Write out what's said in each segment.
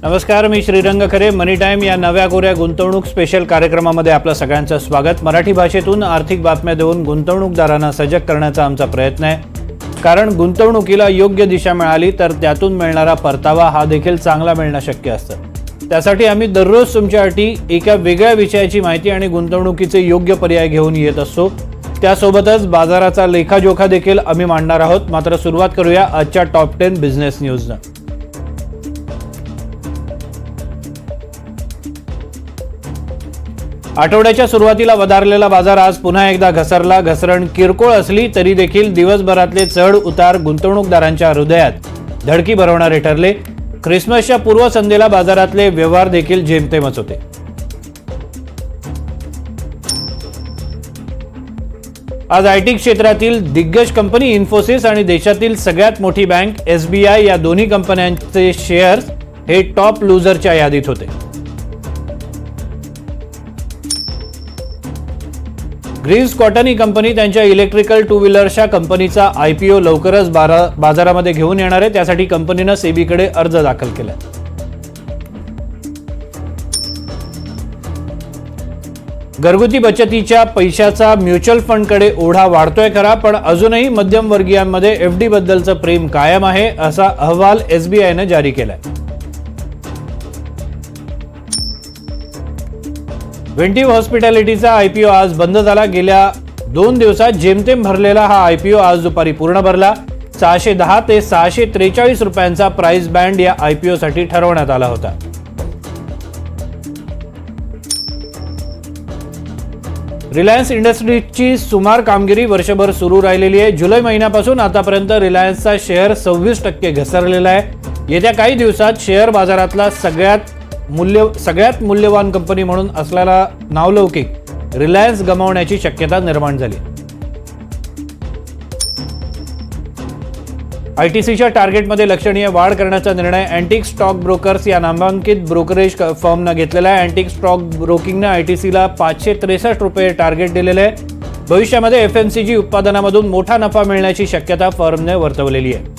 नमस्कार, मी श्रीरंग खरे. मनी टाइम या नव्या कोऱ्या गुंतवणूक स्पेशल कार्यक्रमामध्ये आपलं सगळ्यांचं स्वागत. मराठी भाषेतून आर्थिक बातम्या देऊन गुंतवणूकदारांना सजग करण्याचा आमचा प्रयत्न आहे. कारण गुंतवणुकीला योग्य दिशा मिळाली तर त्यातून मिळणारा परतावा हा देखील चांगला मिळणं शक्य असतं. त्यासाठी आम्ही दररोज तुमच्यासाठी एका वेगळ्या विषयाची माहिती आणि गुंतवणुकीचे योग्य पर्याय घेऊन येत असतो. त्यासोबतच बाजाराचा लेखाजोखा देखील आम्ही मांडणार आहोत. मात्र सुरुवात करूया आजच्या टॉप 10 बिझनेस न्यूजनं. आठवड्याच्या सुरुवातीला वधारलेला बाजार आज पुन्हा एकदा घसरला. घसरण किरकोळ असली तरी देखील दिवसभरातले चढ उतार गुंतवणूकदारांच्या हृदयात धडकी भरवणारे ठरले. ख्रिसमसच्या पूर्वसंध्येला बाजारातले व्यवहार देखील जेमतेमच होते. आज आयटी क्षेत्रातील दिग्गज कंपनी इन्फोसिस आणि देशातील सगळ्यात मोठी बँक SBI या दोन्ही कंपन्यांचे शेअर्स हे टॉप लुझरच्या यादीत होते. ग्रीव्स कॉटन ही कंपनी त्यांच्या इलेक्ट्रिकल टू व्हीलरच्या कंपनीचा IPO लवकरच बाजारामध्ये घेऊन येणार आहे. त्यासाठी कंपनीनं सेबीकडे अर्ज दाखल केला. घरगुती बचतीच्या पैशाचा म्युच्युअल फंडकडे ओढा वाढतोय खरा, पण अजूनही मध्यमवर्गीयांमध्ये FD बद्दलचं प्रेम कायम आहे, असा अहवाल SBIनं जारी केलाय. व्हेंटिव्ह हॉस्पिटॅलिटीचा IPO आज बंद झाला. गेल्या 2 दिवसात जेमतेम भरलेला हा IPO आज दुपारी पूर्ण भरला. 610 ते 643 रुपयांचा प्राइस बँड या IPO साठी ठरवण्यात आला होता. रिलायन्स इंडस्ट्रीजची सुमार कामगिरी वर्षभर सुरू राहिलेली आहे. जुलै महिन्यापासून आतापर्यंत रिलायन्सचा शेअर 26% घसरलेला आहे. येत्या काही दिवसात शेअर बाजारातला सगळ्यात मूल्यवान कंपनी म्हणून असलेला नावलौकिक रिलायन्स गमावण्याची शक्यता निर्माण झाली. ITCच्या टार्गेटमध्ये लक्षणीय वाढ करण्याचा निर्णय अँटिक स्टॉक ब्रोकर्स या नामांकित ब्रोकरेज फर्मनं घेतलेला आहे. अँटिक स्टॉक ब्रोकिंगनं ITCला 563 रुपये टार्गेट दिलेले आहे. भविष्यामध्ये FMCG उत्पादनामधून मोठा नफा मिळण्याची शक्यता फर्मने वर्तवलेली आहे.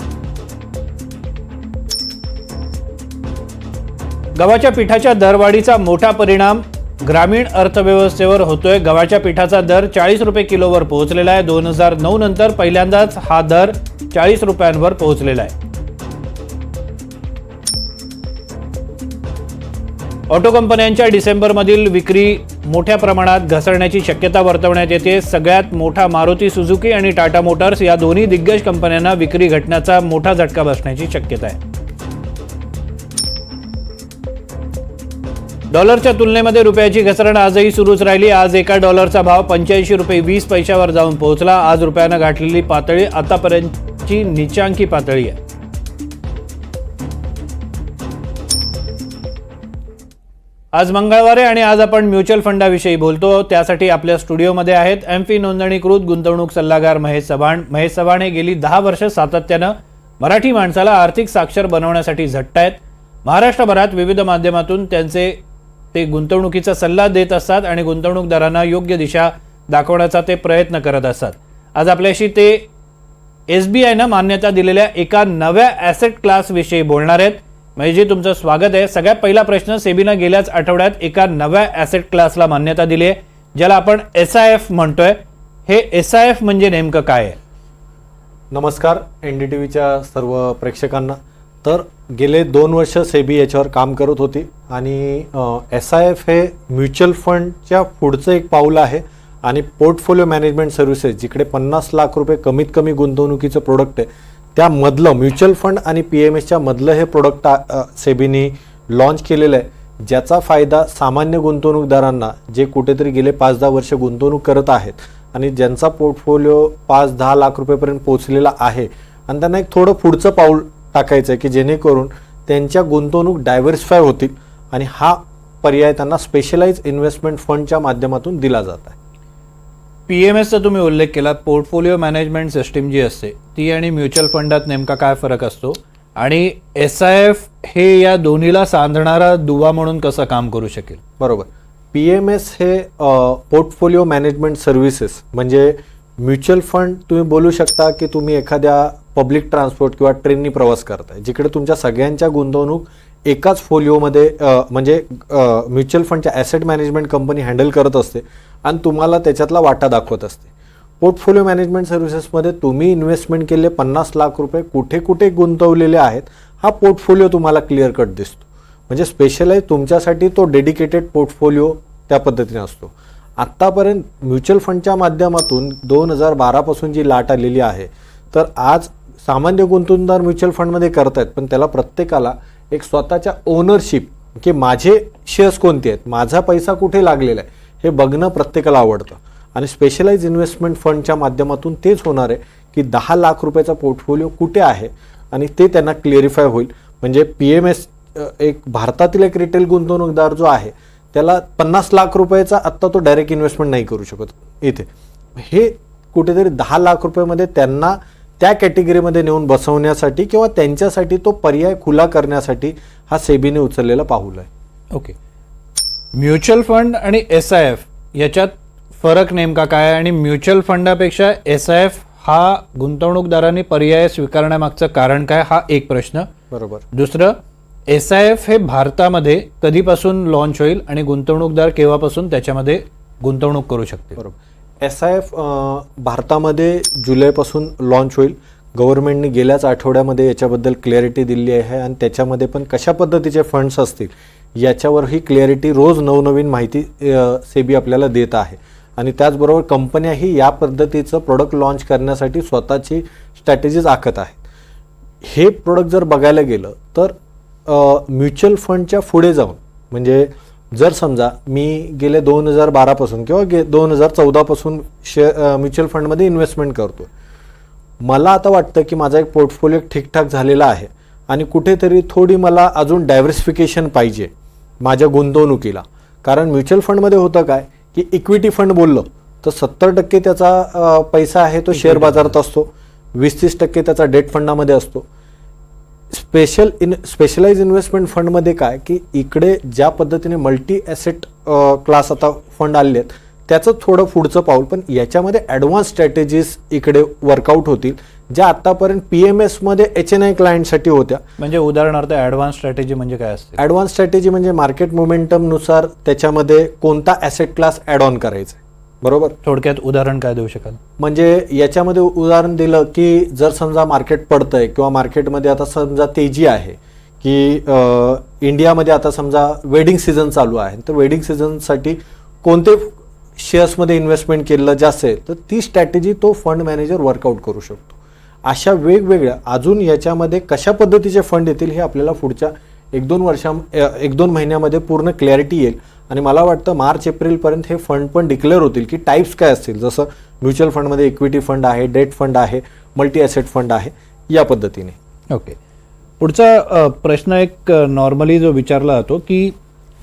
गव्हाच्या पिठाच्या दरवाढीचा मोठा परिणाम ग्रामीण अर्थव्यवस्थेवर होतोय. गव्हाच्या पिठाचा दर 40 रुपये किलोवर पोहोचलेला आहे. 2009 नंतर पहिल्यांदाच हा दर 40 रुपयांवर पोहोचलेला आहे. ऑटो कंपन्यांच्या डिसेंबरमधील विक्री मोठ्या प्रमाणात घसरण्याची शक्यता वर्तवण्यात येते. सगळ्यात मोठा मारुती सुझुकी आणि टाटा मोटर्स या दोन्ही दिग्गज कंपन्यांना विक्री घटण्याचा मोठा झटका बसण्याची शक्यता आहे. डॉलरच्या तुलनेमध्ये रुपयाची घसरण आजही सुरूच राहिली. आज एका डॉलरचा भाव 85 रुपये 20 पैशावर जाऊन पोहोचला. आज रुपयानं गाठलेली पातळी आतापर्यंतची नीचांकी पातळी आहे. आज मंगळवार आहे आणि आज आपण म्युच्युअल फंडाविषयी बोलतो. त्यासाठी आपल्या स्टुडिओमध्ये आहेत एमफी नोंदणीकृत गुंतवणूक सल्लागार महेश चव्हाण. महेश चव्हाण हे गेली 10 वर्ष सातत्यानं मराठी माणसाला आर्थिक साक्षर बनवण्यासाठी झटतायत. महाराष्ट्रभरात विविध माध्यमातून ते गुंतवणुकीचा सल्ला देत असतात आणि गुंतवणूकदारांना योग्य दिशा दाखवण्याचा ते प्रयत्न करत असतात. आज आपल्याशी ते SBIनं मान्यता दिलेल्या एका नव्या ॲसेट क्लास विषयी बोलणार आहेत. महेशजी, तुमचं स्वागत आहे. सगळ्यात पहिला प्रश्न, सेबीनं गेल्याच आठवड्यात एका नव्या ॲसेट क्लासला मान्यता दिली आहे, ज्याला आपण SIF म्हणतोय. हे SIF म्हणजे नेमकं काय आहे? नमस्कार NDTVच्या सर्व प्रेक्षकांना. तर गेले 2 वर्ष सेबी याच्यावर काम करत होती आणि SIF हे म्युच्युअल फंडच्या पुढचं एक पाऊल आहे आणि पोर्टफोलिओ मॅनेजमेंट सर्व्हिसेस, जिकडे 50 लाख रुपये कमीत कमी गुंतवणुकीचं प्रोडक्ट आहे, त्यामधलं म्युच्युअल फंड आणि PMSच्या मधलं हे प्रोडक्ट सेबीनी लॉन्च केलेलं आहे, ज्याचा फायदा सामान्य गुंतवणूकदारांना जे कुठेतरी गेले 5-10 वर्ष गुंतवणूक करत आहेत आणि ज्यांचा पोर्टफोलिओ 5-10 लाख रुपयेपर्यंत पोहोचलेला आहे आणि त्यांना एक थोडं पुढचं पाऊल टाकायचं आहे की जेणेकरून त्यांच्या गुंतवणूक डायव्हर्सिफाय होतील आणि हा पर्याय त्यांना स्पेशलाइज इन्व्हेस्टमेंट फंडच्या माध्यमातून दिला जात आहे. PMSचा तुम्ही उल्लेख केला. पोर्टफोलिओ मॅनेजमेंट सिस्टीम जी असते ती आणि म्युच्युअल फंडात नेमका काय फरक असतो आणि SIF हे या दोन्हीला सांधणारा दुवा म्हणून कसं काम करू शकेल? बरोबर. PMS हे पोर्टफोलिओ मॅनेजमेंट सर्व्हिसेस म्हणजे म्युच्युअल फंड तुम्ही बोलू शकता की तुम्ही एखाद्या पब्लिक ट्रान्सपोर्ट किंवा ट्रेननी प्रवास करताय, जिकडे तुमच्या सगळ्यांच्या गुंतवणूक एकाच फोलिओमध्ये म्हणजे म्युच्युअल फंडच्या ॲसेट मॅनेजमेंट कंपनी हँडल करत असते आणि तुम्हाला त्याच्यातला वाटा दाखवत असते. पोर्टफोलिओ मॅनेजमेंट सर्व्हिसेसमध्ये तुम्ही इन्व्हेस्टमेंट केले 50 लाख रुपये कुठे कुठे गुंतवलेले आहेत हा पोर्टफोलिओ तुम्हाला क्लिअर कट दिसतो. म्हणजे स्पेशलाइज तुमच्यासाठी तो डेडिकेटेड पोर्टफोलिओ त्या पद्धतीने असतो. आत्तापर्यंत म्युच्युअल फंडच्या माध्यमातून 2012 पासून जी लाट आलेली आहे, तर आज सामान्य गुंतवणूकदार म्युच्युअल फंडमध्ये करतायत, पण त्याला प्रत्येकाला एक स्वतःच्या ओनरशिप की माझे शेअर्स कोणते आहेत, माझा पैसा कुठे लागलेला आहे हे बघणं प्रत्येकाला आवडतं. आणि स्पेशलाइज इन्व्हेस्टमेंट फंडच्या माध्यमातून तेच होणार आहे की 10 लाख रुपयाचा पोर्टफोलिओ कुठे आहे आणि ते त्यांना क्लिअरिफाय होईल. म्हणजे PMS एक भारतातील एक रिटेल गुंतवणूकदार जो आहे त्याला 50 लाख रुपयाचा आत्ता तो डायरेक्ट इन्व्हेस्टमेंट नाही करू शकत. इथे हे कुठेतरी 10 लाख रुपयामध्ये त्यांना त्या कॅटेगरीमध्ये नेऊन बसवण्यासाठी किंवा त्यांच्यासाठी तो पर्याय खुला करण्यासाठी हा सेबीने उचललेला पाऊल आहे. ओके, म्युच्युअल फंड आणि SIF याच्यात फरक नेमका काय आहे आणि म्युच्युअल फंडापेक्षा SIF हा गुंतवणूकदारांनी पर्याय स्वीकारण्यामागचं कारण काय, हा एक प्रश्न. बरोबर. दुसरं, SIF हे भारतामध्ये कधीपासून लॉन्च होईल आणि गुंतवणूकदार केव्हापासून त्याच्यामध्ये गुंतवणूक करू शकते? बरोबर. SIF भारतामध्ये जुलैपासून लॉन्च होईल. गव्हर्नमेंटने गेल्याच आठवड्यामध्ये याच्याबद्दल क्लॅरिटी दिली आहे आणि त्याच्यामध्ये पण कशा पद्धतीचे फंड्स असतील याच्यावरही क्लॅरिटी रोज नवनवीन माहिती सेबी आपल्याला देत आहे. आणि त्याचबरोबर कंपन्याही या पद्धतीचं प्रोडक्ट लॉन्च करण्यासाठी स्वतःची स्ट्रॅटेजीज आखत आहेत. हे प्रोडक्ट जर बघायला गेलं तर म्युच्युअल फंडच्या पुढे जाऊन, म्हणजे जर समजा मी गेले 2012 पासून किंवा 2014 पासून म्युच्युअल फंडमध्ये इन्व्हेस्टमेंट करतो, मला आता वाटतं की माझा एक पोर्टफोलिओ ठीकठाक झालेला आहे आणि कुठेतरी थोडी मला अजून डायव्हर्सिफिकेशन पाहिजे माझ्या गुंतवणुकीला. कारण म्युच्युअल फंडमध्ये होतं काय की इक्विटी फंड बोललं तर 70% त्याचा पैसा आहे तो शेअर बाजारात असतो, 20-30% त्याचा डेट फंडामध्ये असतो. स्पेशलाइज इन्व्हेस्टमेंट फंडमध्ये काय की इकडे ज्या पद्धतीने मल्टी ॲसेट क्लास आता फंड आले आहेत त्याचं थोडं पुढचं पाऊल, पण याच्यामध्ये ॲडव्हान्स स्ट्रॅटेजीज इकडे वर्कआउट होतील ज्या आतापर्यंत PMS मध्ये HNI क्लायंटसाठी होत्या. म्हणजे उदाहरणार्थ ॲडव्हान्स स्ट्रॅटेजी म्हणजे काय असते? ॲडव्हान्स स्ट्रॅटेजी म्हणजे मार्केट मोमेंटमनुसार त्याच्यामध्ये कोणता ॲसेट क्लास ॲड ऑन करायचा. बरोबर. थोडक्यात उदाहरण काय देऊ शकाल? म्हणजे याच्यामध्ये उदाहरण दिलं की जर समजा मार्केट पडतंय किंवा मार्केटमध्ये आता समजा तेजी आहे की इंडियामध्ये आता समजा वेडिंग सीझन चालू आहे, तर वेडिंग सीझनसाठी कोणते शेअर्समध्ये इन्व्हेस्टमेंट केलं जास्त आहे तर ती स्ट्रॅटेजी तो फंड मॅनेजर वर्कआउट करू शकतो. अशा वेगवेगळ्या अजून याच्यामध्ये कशा पद्धतीचे फंड येतील हे आपल्याला पुढच्या 1-2 महिन्यामध्ये पूर्ण क्लॅरिटी येईल. आणि मला वाटतं मार्च-एप्रिलपर्यंत हे फंड पण डिक्लेअर होतील की टाईप्स काय असतील. जसं म्युच्युअल फंडमध्ये इक्विटी फंड आहे, डेट फंड आहे, मल्टी ॲसेट फंड आहे, या पद्धतीने. ओके, पुढचा प्रश्न एक नॉर्मली जो विचारला जातो की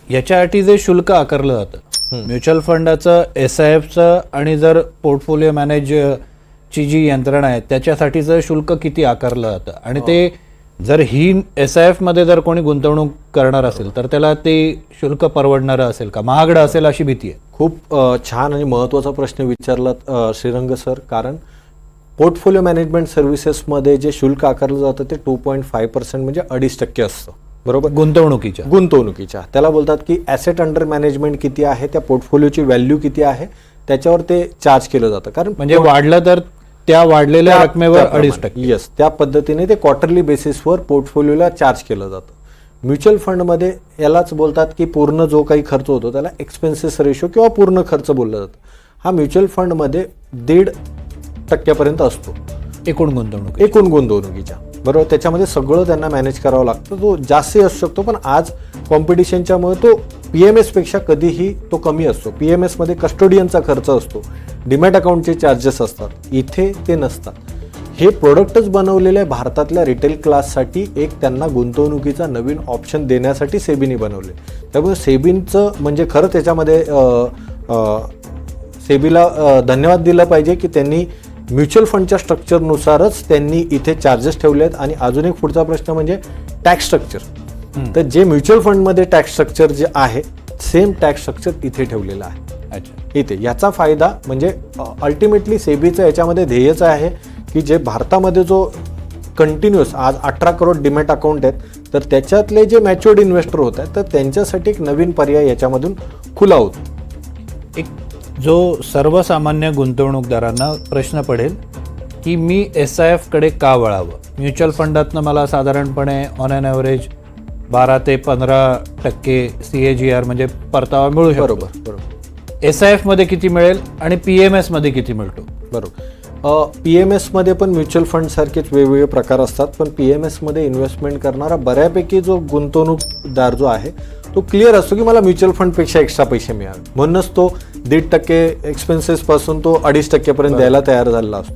याच्यासाठी जे शुल्क आकारलं जातं म्युच्युअल फंडाचं, SIFचं आणि जर पोर्टफोलिओ मॅनेजची जी यंत्रणा आहे त्याच्यासाठीचं शुल्क किती आकारलं जातं आणि ते जर ही SIF मध्ये जर कोणी गुंतवणूक करणार असेल तर त्याला ते शुल्क परवडणारं असेल का, महागडं असेल अशी भीती आहे? खूप छान आणि महत्त्वाचा प्रश्न विचारलात श्रीरंग सर. कारण पोर्टफोलिओ मॅनेजमेंट सर्व्हिसेसमध्ये जे शुल्क आकारलं जातं ते 2.5% म्हणजे 2.5% असतं. बरोबर. गुंतवणुकीच्या त्याला बोलतात की ॲसेट अंडर मॅनेजमेंट किती आहे, त्या पोर्टफोलिओची व्हॅल्यू किती आहे त्याच्यावर ते चार्ज केलं जातं. कारण म्हणजे वाढलं तर त्या वाढलेल्या रकमेवर 2.5%. येस, त्या पद्धतीने ते क्वार्टरली बेसिसवर पोर्टफोलिओला चार्ज केलं जातं. म्युच्युअल फंडमध्ये यालाच बोलतात की पूर्ण जो काही खर्च होतो त्याला एक्सपेन्सेस रेशो किंवा पूर्ण खर्च बोललं जातं. हा म्युच्युअल फंडमध्ये 1.5% असतो एकूण गुंतवणुकीच्या. बरोबर. त्याच्यामध्ये सगळं त्यांना मॅनेज करावं लागतं. तो जास्तही असू शकतो, पण आज कॉम्पिटिशनच्यामुळे तो PMS पेक्षा कधीही तो कमी असतो. PMS मध्ये कस्टोडियनचा खर्च असतो, डीमॅट अकाउंटचे चार्जेस असतात, इथे ते नसतात. हे प्रोडक्टच बनवलेले भारतातल्या रिटेल क्लाससाठी एक त्यांना गुंतवणुकीचा नवीन ऑप्शन देण्यासाठी सेबीने बनवले. त्यामुळे सेबींचं म्हणजे खरं त्याच्यामध्ये सेबीला धन्यवाद दिला पाहिजे की त्यांनी म्युच्युअल फंडच्या स्ट्रक्चरनुसारच त्यांनी इथे चार्जेस ठेवले आहेत. आणि अजून एक पुढचा प्रश्न म्हणजे टॅक्स स्ट्रक्चर. तर जे म्युच्युअल फंडमध्ये टॅक्स स्ट्रक्चर जे आहे सेम टॅक्स स्ट्रक्चर इथे ठेवलेलं आहे. अच्छा. इथे याचा फायदा म्हणजे अल्टिमेटली सेबीचं याच्यामध्ये ध्येयच आहे की जे भारतामध्ये जो कंटिन्युअस आज 18 करोड डीमॅट अकाउंट आहेत तर त्याच्यातले जे मॅच्युअर्ड इन्व्हेस्टर होत आहेत तर त्यांच्यासाठी एक नवीन पर्याय याच्यामधून खुला होतो. एक जो सर्वसामान्य गुंतवणूकदारांना प्रश्न पडेल की मी SIFकडे का वळावं. म्युच्युअल फंडातनं मला साधारणपणे ऑन ॲन ॲव्हरेज 12 ते 15% CAGR म्हणजे परतावा मिळू शकतो. बरोबर. SIFमध्ये किती मिळेल आणि PMSमध्ये किती मिळतो. बरोबर. PMSमध्ये पण म्युच्युअल फंड सारखेच वेगवेगळे प्रकार असतात, पण PMSमध्ये इन्व्हेस्टमेंट करणारा बऱ्यापैकी जो गुंतवणूकदार जो आहे तो क्लिअर असतो की मला म्युच्युअल फंडपेक्षा एक्स्ट्रा पैसे मिळावे, म्हणूनच तो 1.5% एक्सपेन्सेसपासून तो 2.5% द्यायला तयार झालेला असतो.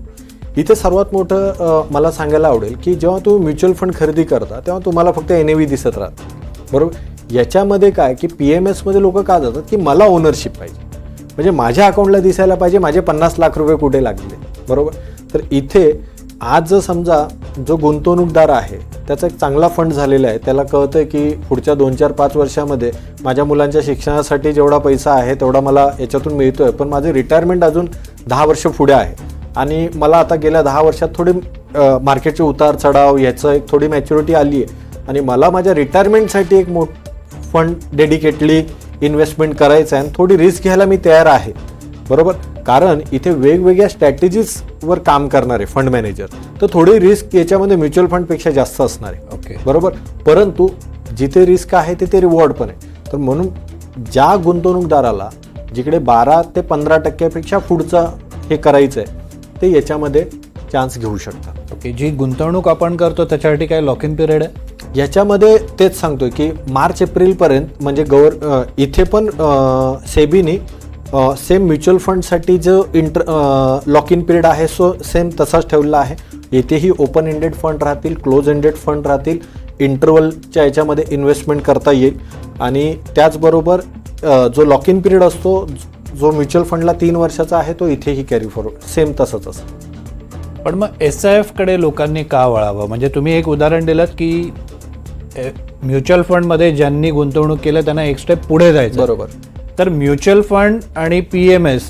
इथे सर्वात मोठं मला सांगायला आवडेल की जेव्हा तुम्ही म्युच्युअल फंड खरेदी करता तेव्हा तुम्हाला फक्त NAV दिसत राहतं. बरोबर. याच्यामध्ये काय की PMSमध्ये लोक का जातात की मला ओनरशिप पाहिजे, म्हणजे माझ्या अकाउंटला दिसायला पाहिजे माझे 50 लाख रुपये कुठे लागले. बरोबर. तर इथे आज जर समजा जो गुंतवणूकदार आहे त्याचा एक चांगला फंड झालेला आहे, त्याला कळतं की पुढच्या 2-4-5 वर्षामध्ये माझ्या मुलांच्या शिक्षणासाठी जेवढा पैसा आहे तेवढा मला याच्यातून मिळतो आहे, पण माझी रिटायरमेंट अजून 10 वर्ष पुढे आहे आणि मला आता गेल्या 10 वर्षात थोडी मार्केटचे उतार चढाव याचं एक थोडी मॅच्युरिटी आली आहे आणि मला माझ्या रिटायरमेंटसाठी एक फंड डेडिकेटली इन्व्हेस्टमेंट करायचं आहे आणि थोडी रिस्क घ्यायला मी तयार आहे. बरोबर. कारण इथे वेगवेगळ्या स्ट्रॅटेजीजवर काम करणारे फंड मॅनेजर, तर थोडी रिस्क याच्यामध्ये म्युच्युअल फंडपेक्षा जास्त असणार आहे. ओके. बरोबर. परंतु जिथे रिस्क आहे तिथे रिवॉर्ड पण आहे. तर म्हणून ज्या गुंतवणूकदाराला जिकडे 12 ते 15% पुढचं हे करायचं आहे ते याच्यामध्ये चान्स घेऊ शकतात. ओके. जी गुंतवणूक आपण करतो त्याच्यासाठी काय लॉक इन पिरियड आहे. याच्यामध्ये तेच सांगतोय की मार्च एप्रिलपर्यंत म्हणजे इथे पण सेबीनी सेम म्युच्युअल फंडसाठी जो लॉक इन पिरियड आहे सो सेम तसाच ठेवलेला आहे. येथेही ओपन एंडेड फंड राहतील, क्लोज एंडेड फंड राहतील, इंटरवलच्या याच्यामध्ये इन्व्हेस्टमेंट करता येईल आणि त्याचबरोबर जो लॉक इन पिरियड असतो जो म्युच्युअल फंडला 3 वर्षाचा आहे तो इथेही कॅरी फॉरवर्ड सेम तसंच असतं. पण मग SIFकडे लोकांनी का वळावं. म्हणजे तुम्ही एक उदाहरण दिलं की म्युच्युअल फंडमध्ये ज्यांनी गुंतवणूक केलं त्यांना एक स्टेप पुढे जायचं. बरोबर. तर म्युच्युअल फंड आणि PMS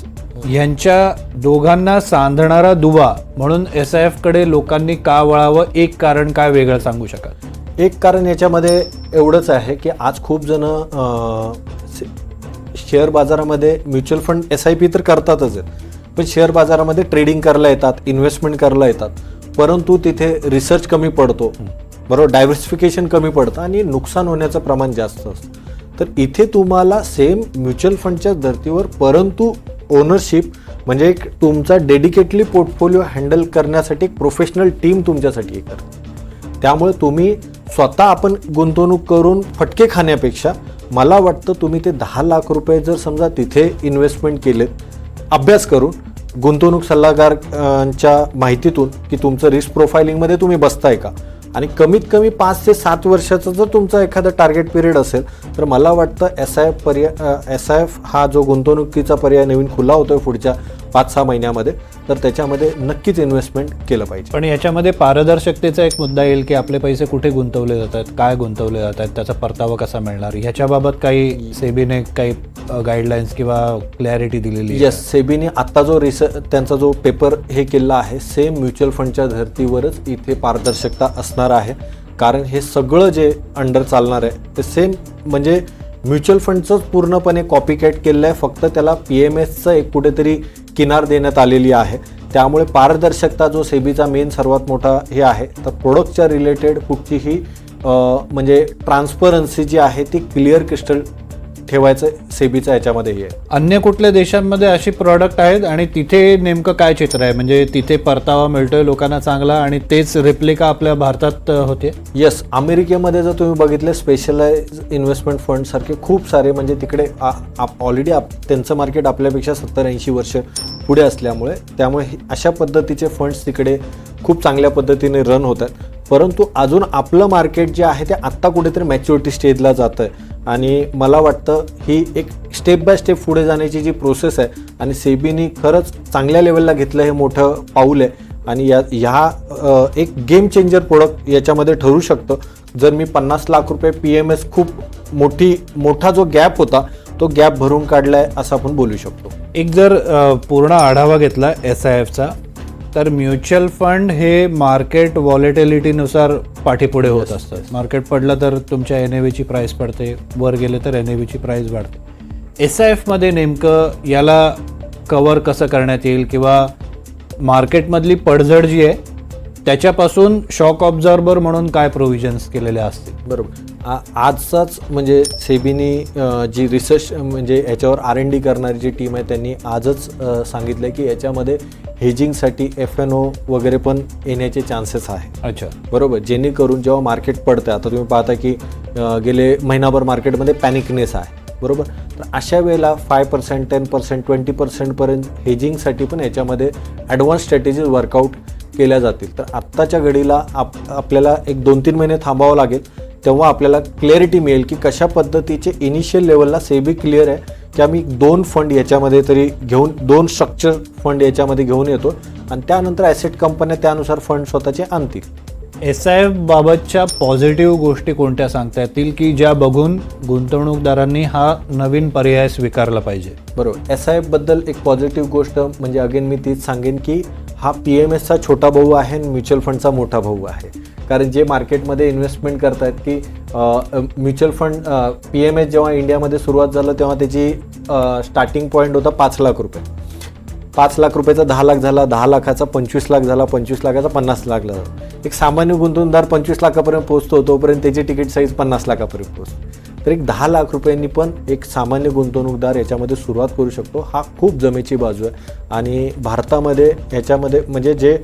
यांच्या दोघांना सांधणारा दुवा म्हणून SIFकडे लोकांनी का वळावं. एक कारण काय वेगळं सांगू शकाल. एक कारण याच्यामध्ये एवढंच आहे की आज खूप जण शेअर बाजारामध्ये म्युच्युअल फंड SIP तर करतातच आहेत, पण शेअर बाजारामध्ये ट्रेडिंग करायला येतात, इन्व्हेस्टमेंट करायला येतात, परंतु तिथे रिसर्च कमी पडतो. बरोबर. डायव्हर्सिफिकेशन कमी पडतं आणि नुकसान होण्याचं प्रमाण जास्त असतं. तर इथे तुम्हाला सेम म्युच्युअल फंडच्या धर्तीवर परंतु ओनरशिप म्हणजे एक तुमचा डेडिकेटली पोर्टफोलिओ हँडल करण्यासाठी एक प्रोफेशनल टीम तुमच्यासाठी हे करते. त्यामुळे तुम्ही स्वतः आपण गुंतवणूक करून फटके खाण्यापेक्षा मला वाटतं तुम्ही ते 10 लाख रुपये जर समजा तिथे इन्व्हेस्टमेंट केलेत अभ्यास करून गुंतवणूक सल्लागारांच्या माहितीतून की तुमचं रिस्क प्रोफायलिंगमध्ये तुम्ही बसताय का आणि कमीत कमी 5 ते 7 वर्षाचा जर तुमचा एखादा टार्गेट पिरियड असेल तर मला वाटतं SIF हा जो गुंतवणुकीचा पर्याय नवीन खुला होतोय पुढच्या 5-6 महिन्यामध्ये, तर त्याच्यामध्ये नक्कीच इन्व्हेस्टमेंट केलं पाहिजे. पण याच्यामध्ये पारदर्शकतेचा एक मुद्दा येईल की आपले पैसे कुठे गुंतवले जातात, काय गुंतवले जातात, त्याचा परतावा कसा मिळणार, ह्याच्याबाबत काही सेबीने काही गाईडलाईन्स किंवा क्लॅरिटी दिलेली. येस. सेबीने आत्ता जो त्यांचा जो पेपर हे केलेला आहे सेम म्युच्युअल फंडच्या धर्तीवरच इथे पारदर्शकता असणार आहे. कारण हे सगळं जे अंडर चालणार आहे ते सेम म्हणजे म्युच्युअल फंडचंच पूर्णपणे कॉपी कॅट केलेलं आहे, फक्त त्याला PMSचं एक कुठेतरी किनार देण्यात आलेली आहे. त्यामुळे पारदर्शकता जो सेबीचा मेन सर्वात मोठा हे आहे, तर प्रोडक्टच्या रिलेटेड कुठचीही म्हणजे ट्रान्सपरन्सी जी आहे ती क्लिअर क्रिस्टल ठेवायचं सेबीचा याच्यामध्ये हे आहे. अन्य कुठल्या देशांमध्ये अशी प्रॉडक्ट आहेत आणि तिथे नेमकं काय चित्र आहे. म्हणजे तिथे परतावा मिळतोय लोकांना चांगला आणि तेच रेप्लिका आपल्या भारतात होते. येस. अमेरिकेमध्ये जर तुम्ही बघितलं स्पेशलाइज इन्व्हेस्टमेंट फंड सारखे खूप सारे म्हणजे तिकडे ऑलरेडी त्यांचं मार्केट आपल्यापेक्षा 70-80 वर्ष पुढे असल्यामुळे त्यामुळे अशा पद्धतीचे फंड्स तिकडे खूप चांगल्या पद्धतीने रन होत आहेत. परंतु अजून आपलं मार्केट जे आहे ते आत्ता कुठेतरी मॅच्युरिटी स्टेजला जातं आहे आणि मला वाटतं ही एक स्टेप बाय स्टेप पुढे जाण्याची जी प्रोसेस आहे आणि सेबीनी खरंच चांगल्या लेवलला घेतलं हे मोठं पाऊल आहे आणि ह्या एक गेम चेंजर प्रोडक्ट याच्यामध्ये ठरू शकतं. जर मी 50 लाख रुपये PMS खूप मोठा जो गॅप होता तो गॅप भरून काढलाय असं आपण बोलू शकतो. एक जर पूर्ण आढावा घेतला SIFचा तर म्युच्युअल फंड हे मार्केट व्हॉलेटिलिटीनुसार पाठीपुढे होत असतात. मार्केट पडलं तर तुमच्या NAV ची प्राइस पडते, वर गेले तर NAV ची प्राइस वाढते. SIF मध्ये नेमकं याला कव्हर कसं करण्यात येईल किंवा मार्केटमधली पडझड जी आहे त्याच्यापासून शॉक ऑब्झर्बर म्हणून काय प्रोव्हिजन्स केलेले असतील? बरोबर. आजचाच म्हणजे सेबीनी जी रिसर्च म्हणजे याच्यावर R&D करणारी जी टीम आहे त्यांनी आजच सांगितलं आहे की याच्यामध्ये हेजिंगसाठी FNO वगैरे पण येण्याचे चान्सेस आहे. अच्छा, बरोबर. जेणेकरून जेव्हा मार्केट पडतं, आता तुम्ही पाहता की गेले महिनाभर मार्केटमध्ये पॅनिकनेस आहे, बरोबर. तर अशा वेळेला 5%, 10%, 20% पर्यंत हेजिंगसाठी पण याच्यामध्ये ॲडव्हान्स स्ट्रॅटेजीज वर्कआउट केल्या जातील. तर आत्ताच्या घडीला आपल्याला एक 2-3 महिने थांबावं लागेल, तेव्हा आपल्याला क्लॅरिटी मिळेल की कशा पद्धतीचे इनिशियल लेवलला सेबी क्लिअर आहे की आम्ही 2 फंड याच्यामध्ये तरी घेऊन 2 स्ट्रक्चर फंड याच्यामध्ये घेऊन येतो आणि त्यानंतर ॲसेट कंपन्या त्यानुसार फंड स्वतःचे आणतील. SIF बाबतच्या पॉझिटिव्ह गोष्टी कोणत्या सांगता येतील की ज्या बघून गुंतवणूकदारांनी हा नवीन पर्याय स्वीकारला पाहिजे? बरोबर. SIF बद्दल एक पॉझिटिव्ह गोष्ट म्हणजे अगेन मी तीच सांगेन की हा PMSचा छोटा भाऊ आहे आणि म्युच्युअल फंडचा मोठा भाऊ आहे. कारण जे मार्केटमध्ये इन्व्हेस्टमेंट करतात की म्युच्युअल फंड PMS जेव्हा इंडियामध्ये सुरुवात झालं तेव्हा त्याची स्टार्टिंग पॉईंट होता 5 लाख रुपये. 5 लाख रुपयाचा 10 लाख झाला, 10 लाखाचा 25 लाख झाला, 25 लाखाचा 50 लाख झाला. एक सामान्य गुंतवणूकदार 25 लाखापर्यंत पोहोचतो, तोपर्यंत त्याची तिकीट साईज 50 लाखापर्यंत पोहोचतो. तर एक 10 लाख रुपयांनी पण एक सामान्य गुंतवणूकदार याच्यामध्ये सुरुवात करू शकतो. हा खूप जमेची बाजू आहे आणि भारतामध्ये ह्याच्यामध्ये म्हणजे जे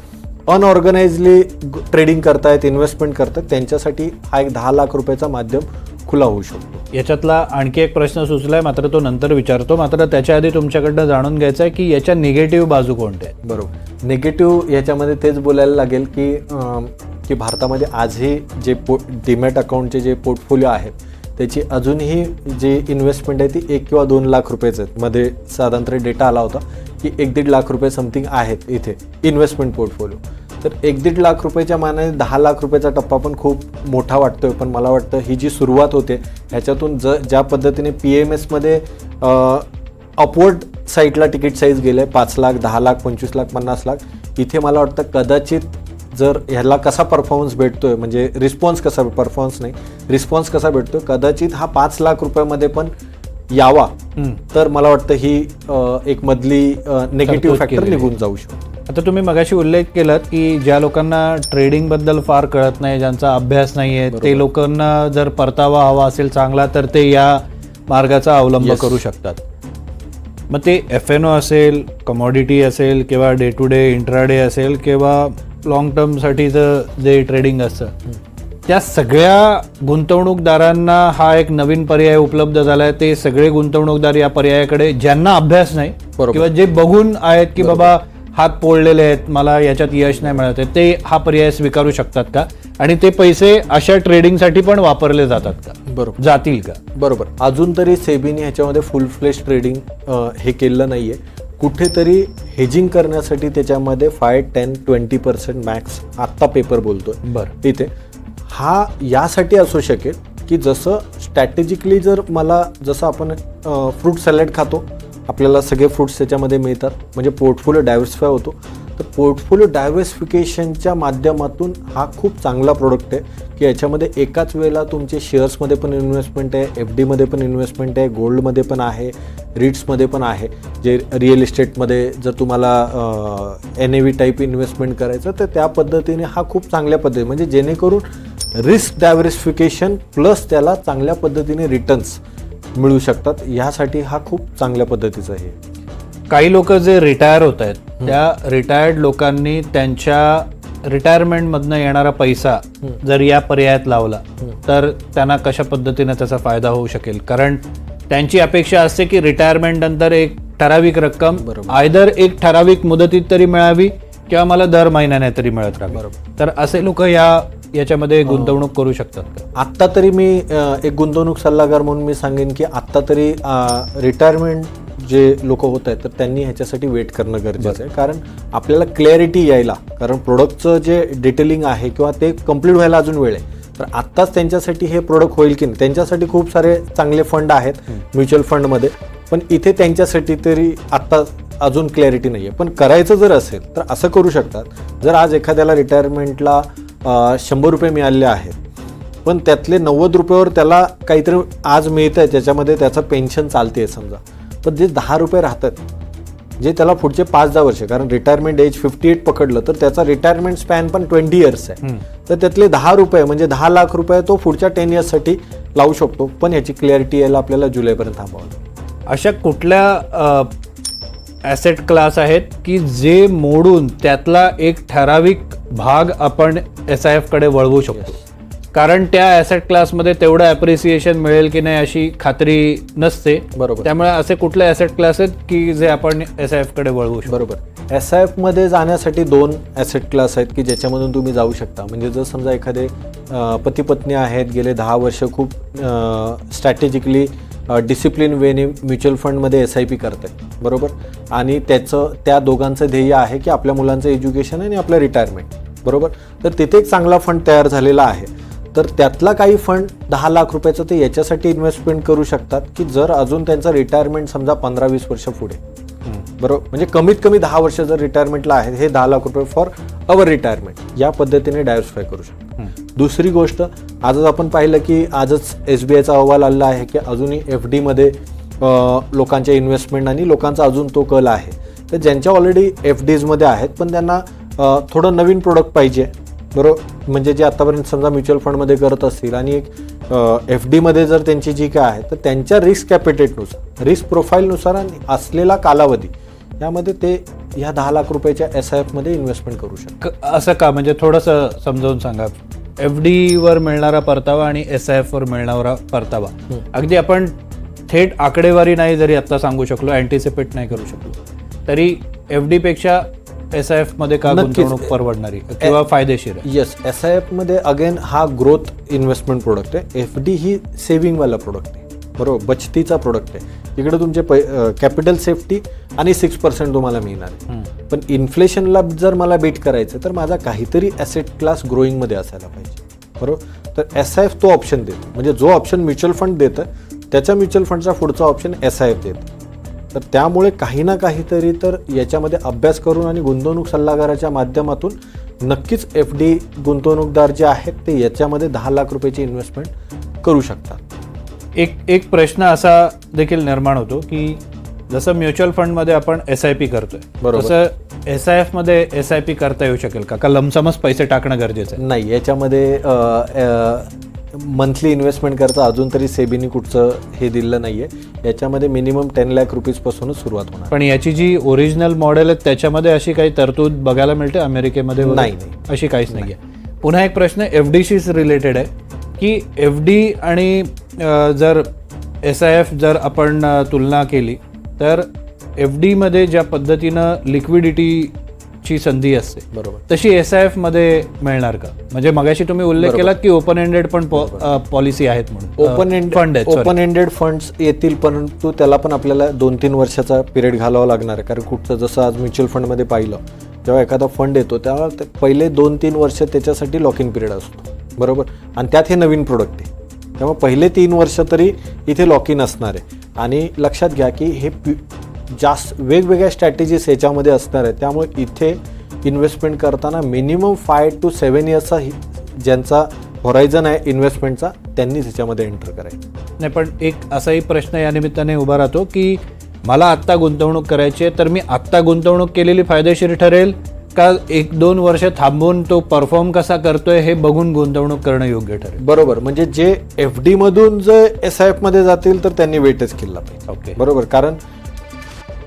अनऑर्गनाइजली ट्रेडिंग करतायत, इन्व्हेस्टमेंट करतात त्यांच्यासाठी हा एक 10 लाख रुपयाचा माध्यम खुला होऊ शकतो. याच्यातला आणखी एक प्रश्न सुचलाय, मात्र तो नंतर विचारतो. मात्र त्याच्या आधी तुमच्याकडनं जाणून घ्यायचं आहे की याच्या निगेटिव्ह बाजू कोणत्या आहेत? बरोबर. निगेटिव्ह याच्यामध्ये तेच बोलायला लागेल की भारतामध्ये आजही जे डीमॅट अकाउंटचे जे पोर्टफोलिओ आहेत त्याची अजूनही जे इन्व्हेस्टमेंट आहे ती 1 किंवा 2 लाख रुपयेच आहेत. मध्ये साधारणतः डेटा आला होता की 1-1.5 लाख रुपये समथिंग आहेत इथे इन्व्हेस्टमेंट पोर्टफोलिओ. तर 1-1.5 लाख रुपयाच्या मानाने 10 लाख रुपयाचा टप्पा पण खूप मोठा वाटतोय. पण मला वाटतं ही जी सुरुवात होते ह्याच्यातून ज्या पद्धतीने PMSमध्ये अपवर्ड साईडला तिकीट साईज गेले 5 लाख, 10 लाख, 25 लाख, 50 लाख, इथे मला वाटतं कदाचित जर ह्याला कसा परफॉर्मन्स भेटतोय म्हणजे रिस्पॉन्स कसा, परफॉर्मन्स नाही रिस्पॉन्स कसा भेटतोय, कदाचित हा 5 लाख रुपयामध्ये पण यावा. तर मला वाटतं ही एक मधली निगेटिव्ह फॅक्टर निघून जाऊ शकतो. आता तुम्ही मगाशी उल्लेख केलात की ज्या लोकांना ट्रेडिंग बद्दल फार कळत नाही, ज्यांचा अभ्यास नाही आहे, ते लोकांना जर परतावा हवा असेल चांगला तर ते या मार्गाचा अवलंब करू शकतात. मग ते FNO असेल, कमॉडिटी असेल किंवा डे टू डे इंट्राडे असेल किंवा लॉंग टर्मसाठीचं जे ट्रेडिंग असतं, त्या सगळ्या गुंतवणूकदारांना हा एक नवीन पर्याय उपलब्ध झालाय. ते सगळे गुंतवणूकदार या पर्यायाकडे ज्यांना अभ्यास नाही किंवा जे बघून आहेत की बाबा हात पोळलेले आहेत, मला याच्यात यश नाही मिळत आहे, ते हा पर्याय स्वीकारू शकतात का? आणि ते पैसे अशा ट्रेडिंगसाठी पण वापरले जातात का? बरोबर. जातील का? बरोबर. अजून तरी सेबीने ह्याच्यामध्ये फुल फ्लेश ट्रेडिंग हे केलं नाहीये. कुठेतरी हेजिंग करण्यासाठी त्याच्यामध्ये 5-10-20% मॅक्स आत्ता पेपर बोलतोय. बरं. इथे हा यासाठी असू शकेल की जसं स्ट्रॅटेजिकली जर मला जसं आपण फ्रूट सॅलड खातो, आपल्याला सगळे फ्रूट्स त्याच्यामध्ये मिळतात म्हणजे पोर्टफोलिओ डायव्हर्सिफाय होतो. तर पोर्टफोलिओ डायव्हर्सिफिकेशनच्या माध्यमातून हा खूप चांगला प्रोडक्ट आहे की याच्यामध्ये एकाच वेळेला तुमचे शेअर्समध्ये पण इन्व्हेस्टमेंट आहे, FDमध्ये पण इन्व्हेस्टमेंट आहे, गोल्डमध्ये पण आहे, रिट्समध्ये पण आहे. जे रिअल इस्टेटमध्ये जर तुम्हाला NAV टाईप इन्व्हेस्टमेंट करायचं तर त्या पद्धतीने हा खूप चांगल्या पद्धती म्हणजे जेणेकरून रिस्क डायव्हर्सिफिकेशन प्लस त्याला चांगल्या पद्धतीने रिटर्न्स मिळू शकतात. ह्यासाठी हा खूप चांगल्या पद्धतीचा आहे. काही लोक जे रिटायर होत आहेत त्या रिटायर्ड लोकांनी त्यांच्या रिटायरमेंटमधनं येणारा पैसा जर या पर्यायात लावला तर त्यांना कशा पद्धतीने त्याचा फायदा होऊ शकेल? कारण त्यांची अपेक्षा असते की रिटायरमेंट नंतर एक ठराविक रक्कम आयदर एक ठराविक मुदतीत तरी मिळावी किंवा मला दर महिन्याने तरी मिळत राहावी. तर असे लोक याच्यामध्ये गुंतवणूक करू शकतात का? आत्ता तरी मी एक गुंतवणूक सल्लागार म्हणून मी सांगेन की आत्ता तरी रिटायरमेंट जे लोक होत आहेत तर त्यांनी ह्याच्यासाठी वेट करणं गरजेचं आहे. कारण आपल्याला क्लॅरिटी यायला, कारण प्रोडक्टचं जे डिटेलिंग आहे किंवा ते कम्प्लीट व्हायला अजून वेळ आहे. तर आत्ताच त्यांच्यासाठी हे प्रोडक्ट होईल की नाही, त्यांच्यासाठी खूप सारे चांगले फंड आहेत म्युच्युअल फंडमध्ये, पण इथे त्यांच्यासाठी तरी आत्ता अजून क्लॅरिटी नाही आहे. पण करायचं जर असेल तर असं करू शकतात, जर आज एखाद्याला रिटायरमेंटला 100 रुपये मिळाले आहेत, पण त्यातले 90 रुपयावर त्याला काहीतरी आज मिळतं आहे, त्याच्यामध्ये त्याचं पेन्शन चालते आहे समजा, पण जे 10 रुपये राहतात, जे त्याला पुढचे 5-10 वर्ष, कारण रिटायरमेंट एज 58 पकडलं तर त्याचा रिटायरमेंट स्पॅन पण 20 इयर्स आहे, तर त्यातले 10 रुपये म्हणजे 10 लाख रुपये तो पुढच्या 10 इयर्ससाठी लावू शकतो. पण याची क्लॅरिटी यायला आपल्याला जुलैपर्यंत थांबावं लागेल. अशा कुठल्या ॲसेट क्लास आहेत की जे मोडून त्यातला एक ठराविक भाग आपण SIF कडे वळवू शकतो? कारण त्या ॲसेट क्लासमध्ये तेवढं ॲप्रिसिएशन मिळेल की नाही अशी खात्री नसते. बरोबर. त्यामुळे असे कुठले ॲसेट क्लास आहेत की जे आपण SIF कडे वळवू शकतो? बरोबर. SIF मध्ये जाण्यासाठी 2 ॲसेट क्लास आहेत की ज्याच्यामधून तुम्ही जाऊ शकता. म्हणजे जर समजा एखादे पती पत्नी आहेत, गेले 10 वर्ष खूप स्ट्रॅटेजिकली डिसिप्लिन वेने म्युच्युअल फंडमध्ये SIP करत आहेत, बरोबर, आणि त्या दोघांचं ध्येय आहे की आपल्या मुलांचं एज्युकेशन आणि आपलं रिटायरमेंट, बरोबर, तर तिथे एक चांगला फंड तयार झालेला आहे. तर त्यातला काही फंड 10 लाख रुपयाचं ते याच्यासाठी इन्व्हेस्टमेंट करू शकतात की जर अजून त्यांचं रिटायरमेंट समजा 15-20 वर्ष पुढे, बरोबर, म्हणजे कमीत कमी 10 वर्ष जर रिटायरमेंटला आहेत, हे 10 लाख रुपये फॉर अवर रिटायरमेंट या पद्धतीने डायव्हर्सिफाय करू शकतो. दुसरी गोष्ट, आजच आपण पाहिलं की आजच SBIचा अहवाल आलेला आहे की अजूनही FD मध्ये लोकांच्या इन्व्हेस्टमेंट आणि लोकांचा अजून तो कल आहे. तर ज्यांच्या ऑलरेडी FDs मध्ये आहेत पण त्यांना थोडं नवीन प्रोडक्ट पाहिजे, बरोबर, म्हणजे जे आतापर्यंत समजा म्युच्युअल फंडमध्ये करत असतील आणि एक FD मध्ये जर त्यांची जी काय आहे तर त्यांच्या रिस्क कॅपिटेटनुसार, रिस्क प्रोफाईलनुसार आणि असलेला कालावधी यामध्ये ते ह्या 10 लाख रुपयाच्या SIF मध्ये इन्व्हेस्टमेंट करू शकतात. असं का? म्हणजे थोडंसं समजावून सांगा. FD वर मिळणारा परतावा आणि SIF वर मिळणारा परतावा, अगदी आपण थेट आकडेवारी नाही जरी आता सांगू शकलो, अँटिसिपेट नाही करू शकलो, तरी FD पेक्षा SIF मध्ये का गुंतवणूक परवडणारी किंवा फायदेशीर आहे? येस, SIF मध्ये अगेन हा ग्रोथ इन्व्हेस्टमेंट प्रोडक्ट आहे. FD ही सेव्हिंगवाला प्रोडक्ट आहे, बरोबर, बचतीचा प्रोडक्ट आहे. इकडे तुमचे कॅपिटल सेफ्टी आणि 6% तुम्हाला मिळणार आहे. पण इन्फ्लेशनला जर मला बीट करायचं तर माझा काहीतरी ॲसेट क्लास ग्रोईंगमध्ये असायला पाहिजे, बरोबर. तर SIF तो ऑप्शन देतो, म्हणजे जो ऑप्शन म्युच्युअल फंड देतं त्याच्या म्युच्युअल फंडचा पुढचा ऑप्शन SIF देतं. तर त्यामुळे काही ना काहीतरी तर याच्यामध्ये अभ्यास करून आणि गुंतवणूक सल्लागाराच्या माध्यमातून नक्कीच FD गुंतवणूकदार जे आहेत ते याच्यामध्ये 10 लाख रुपयाची इन्व्हेस्टमेंट करू शकतात. एक प्रश्न असा देखील निर्माण होतो की जसं म्युच्युअल फंडमध्ये आपण SIP करतोय, बरोबर, तसं SIF मध्ये SIP करता येऊ शकेल का? लमसमच पैसे टाकणं गरजेचं आहे? नाही, याच्यामध्ये मंथली इन्व्हेस्टमेंट करता अजून तरी सेबीनी कुठचं हे दिलं नाहीये. याच्यामध्ये मिनिमम 10 लाख रुपीज पासूनच सुरुवात होणार. पण याची जी ओरिजिनल मॉडेल आहे त्याच्यामध्ये अशी काही तरतूद बघायला मिळते अमेरिकेमध्ये? नाही, अशी काहीच नाहीये. पुन्हा एक प्रश्न FDशीच रिलेटेड आहे की FD आणि जर SIF जर आपण तुलना केली तर FD मध्ये ज्या पद्धतीनं लिक्विडिटीची संधी असते, बरोबर, तशी SIF मध्ये मिळणार का? म्हणजे मगाशी तुम्ही उल्लेख केलात की ओपन एंडेड पण पॉलिसी आहेत म्हणून. ओपन एंडेड फंड्स येतील, परंतु त्याला पण आपल्याला 2-3 वर्षाचा पिरियड घालावा लागणार आहे. कारण कुठचं जसं आज म्युच्युअल फंडमध्ये पाहिलं, जेव्हा एखादा फंड येतो तेव्हा पहिले 2-3 वर्ष त्याच्यासाठी लॉक इन पिरियड असतो, बरोबर, आणि त्यात हे नवीन प्रोडक्ट आहे त्यामुळे पहिले 3 वर्ष तरी इथे लॉक इन असणार आहे. आणि लक्षात घ्या की हे जास्त वेगवेगळ्या स्ट्रॅटेजीज याच्यामध्ये असणार आहे. त्यामुळे इथे इन्व्हेस्टमेंट करताना मिनिमम 5 to 7 इयर्सचा ज्यांचा हॉरायझन आहे इन्व्हेस्टमेंटचा त्यांनीच ह्याच्यामध्ये एंटर करायचं. नाही, पण एक असाही प्रश्न या निमित्ताने उभा राहतो की मला आत्ता गुंतवणूक करायची आहे, तर मी आत्ता गुंतवणूक केलेली फायदेशीर ठरेल का 1-2 वर्ष थांबून तो परफॉर्म कसा करतोय हे बघून गुंतवणूक करणं योग्य ठरेल? बरोबर, म्हणजे जे FD मधून जर SIF मध्ये जातील तर त्यांनी वेटच केला पाहिजे. ओके, बरोबर, कारण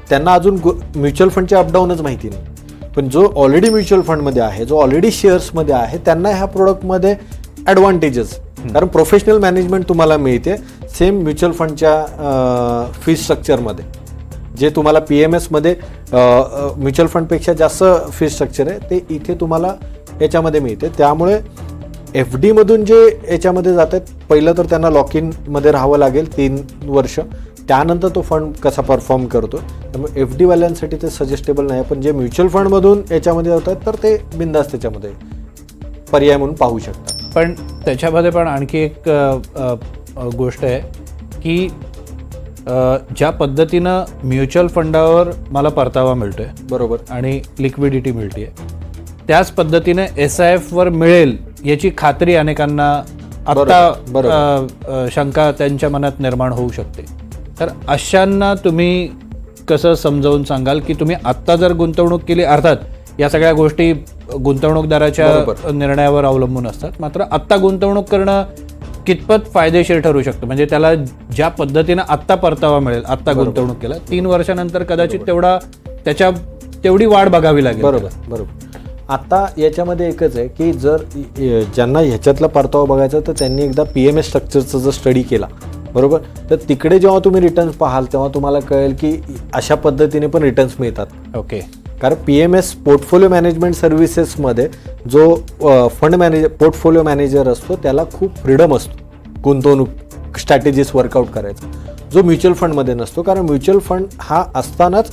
त्यांना अजून म्युच्युअल फंडचे अपडाऊनच माहिती नाही. पण जो ऑलरेडी म्युच्युअल फंडमध्ये आहे, जो ऑलरेडी शेअर्समध्ये आहे, त्यांना ह्या प्रोडक्टमध्ये ॲडव्हान्टेजेस, कारण प्रोफेशनल मॅनेजमेंट तुम्हाला मिळते सेम म्युच्युअल फंडच्या फी स्ट्रक्चरमध्ये, जे तुम्हाला PMS मध्ये म्युच्युअल फंडपेक्षा जास्त फी स्ट्रक्चर आहे ते इथे तुम्हाला याच्यामध्ये मिळते. त्यामुळे FD मधून जे याच्यामध्ये जातात, पहिलं तर त्यांना लॉक इनमध्ये राहावं लागेल 3 वर्ष, त्यानंतर तो फंड कसा परफॉर्म करतो. त्यामुळे FD वाल्यांसाठी ते सजेस्टेबल नाही. पण जे म्युच्युअल फंडमधून याच्यामध्ये जातात तर ते बिंदास त्याच्यामध्ये पर्याय म्हणून पाहू शकतात. पण त्याच्यामध्ये पण आणखी एक गोष्ट आहे की ज्या पद्धतीनं म्युच्युअल फंडावर मला परतावा मिळतोय बरोबर. आणि लिक्विडिटी मिळते, त्याच पद्धतीने SIF वर मिळेल याची खात्री अनेकांना आता शंका त्यांच्या मनात निर्माण होऊ शकते. तर अशांना तुम्ही कसं समजावून सांगाल की तुम्ही आत्ता जर गुंतवणूक केली, अर्थात या सगळ्या गोष्टी गुंतवणूकदाराच्या निर्णयावर अवलंबून असतात, मात्र आत्ता गुंतवणूक करणं कितपत फायदेशीर ठरू शकतं? म्हणजे त्याला ज्या पद्धतीनं आत्ता परतावा मिळेल, आत्ता गुंतवणूक केला, 3 वर्षानंतर कदाचित तेवढी वाढ बघावी लागेल. बरोबर. आता याच्यामध्ये एकच आहे की जर ज्यांना ह्याच्यातला परतावा बघायचा तर त्यांनी एकदा PMS स्ट्रक्चरचा जर स्टडी केला, बरोबर, तर तिकडे जेव्हा तुम्ही रिटर्न्स पाहाल तेव्हा तुम्हाला कळेल की अशा पद्धतीने पण रिटर्न्स मिळतात. ओके. कारण PMS पोर्टफोलिओ मॅनेजमेंट सर्व्हिसेसमध्ये जो फंड मॅनेजर पोर्टफोलिओ मॅनेजर असतो त्याला खूप फ्रीडम असतो गुंतवणूक स्ट्रॅटेजीज वर्कआउट करायचा, जो म्युच्युअल फंडमध्ये नसतो. कारण म्युच्युअल फंड हा असतानाच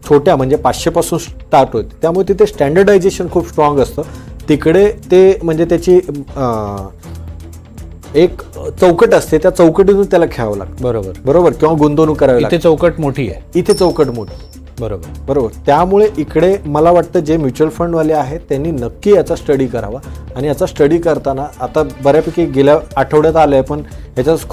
छोट्या म्हणजे 500 पासून स्टार्ट होते, त्यामुळे तिथे स्टँडर्डायझेशन खूप स्ट्रॉंग असतं. तिकडे ते म्हणजे त्याची एक चौकट असते, त्या चौकटीतून त्याला खेळावं लागतं. बरोबर किंवा गुंतवणूक करावी लागते. इथे चौकट मोठी आहे, इथे चौकट मोठी. बरोबर. त्यामुळे इकडे मला वाटतं जे म्युच्युअल फंडवाले आहेत त्यांनी नक्की याचा स्टडी करावा. आणि याचा स्टडी करताना आता बऱ्यापैकी गेल्या आठवड्यात आलं आहे, पण याच्यात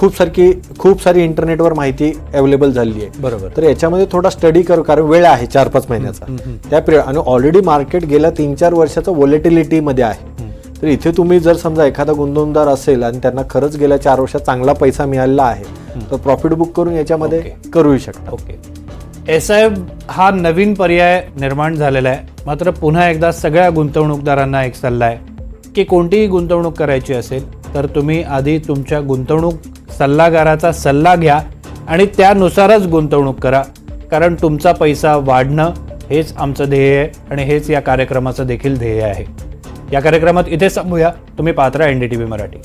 खूप सारी इंटरनेटवर माहिती अवेलेबल झाली आहे. बरोबर. तर याच्यामध्ये थोडा स्टडी करू, कारण वेळ आहे 4-5 महिन्याचा त्या पिरियड, आणि ऑलरेडी मार्केट गेल्या 3-4 वर्षाचा व्हॉलेटिलिटीमध्ये आहे. तर इथे तुम्ही जर समजा एखादा गुंतवणूकदार असेल आणि त्यांना खरंच गेल्या 4 वर्षात चांगला पैसा मिळालेला आहे, तर प्रॉफिट बुक करून याच्यामध्ये करूही शकता. ओके. SIF हा नवीन पर्याय निर्माण झालेला आहे, मात्र पुन्हा एकदा सगळ्या गुंतवणूकदारांना एक सल्ला आहे की कोणतीही गुंतवणूक करायची असेल तर तुम्ही आधी तुमच्या गुंतवणूक सल्लागाराचा सल्ला घ्या आणि त्यानुसारच गुंतवणूक करा. कारण तुमचा पैसा वाढणं हेच आमचं ध्येय आहे आणि हेच या कार्यक्रमाचं देखील ध्येय आहे. या कार्यक्रमात इथे संपूया. तुम्ही पाहत राहा NDTV मराठी.